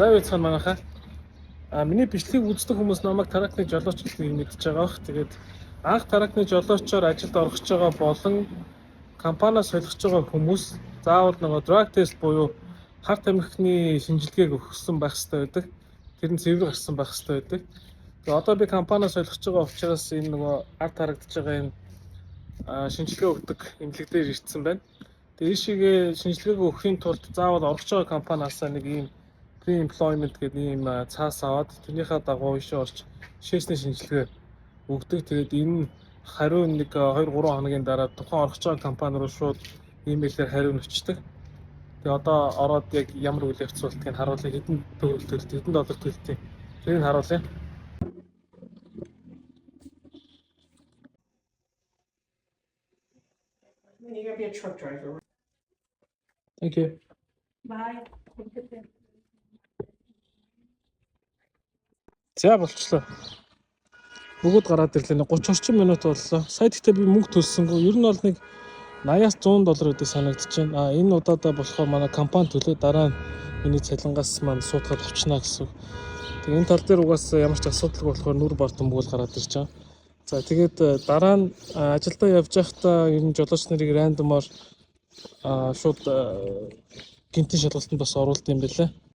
За байцгаана манайхаа. Миний бичлэгийг үздэг хүмүүс намайг таракны жолооч гэдгийг мэдж байгаа бох. Тэгээд анх таракны жолоочоор ажилд орох гэж байгаа болон компаниас солих гэж байгаа хүмүүс заавал нөгөө drug test буюу харт амхны шинжилгээг өгсөн байх хэрэгтэй байдаг. Тэр нь цэвэр гарсан байх хэрэгтэй байдаг. Тэгээд одоо би компаниас солих гэж байгаа учраас энэ нөгөө арт харагдаж байгаа энэ шинжилгээ өгдөг эмнэлэг дээр ирсэн байна. Тэгээд ийшээгээ шинжилгээг өгөхийн тулд заавал орох гэж байгаа компаниас нэг ийм pre-employment гэдэг ийм цаас аваад тэрнийхээ дагуу ийшээ орж шээсний шинжилгээ өгдөг. Тэгээд энэ хариу нэг 2-3 хоногийн дараа тухайн орох гэж байгаа компани руу шууд имэйлээр хариу өчтдөг. Тэгээд одоо ороод яг ямар үйл явц болтгийг харуулъя, хэдэн төгрөг төлөлт, хэдэн доллар төлөлтийг тэрийг харуулъя. You're gonna be a truck driver. Thank you. Bye. За болчлоо. Бүгд гараад ирлээ. 30 орчим минут боллоо. Сая гэхдээ би мөнгө төлсөнгүй. Ер нь бол нэг 80-аас 100 доллар гэдэг санагдаж байна. Энэ удаадаа болохоор манай компани төлөө дараа нь миний цалингаас маань суутгаад авчнаа гэсэн. Тэгээ энэ тал дээр угаасаа ямар ч асуудалгүй болохоор нүр бартан бүгд гараад ирж байгаа. За тэгээд дараа нь ажилдаа явж байхдаа ер нь жолооч нарыг рандомоор шууд гинтийн шалгалтанд бас оруулд юм байлаа.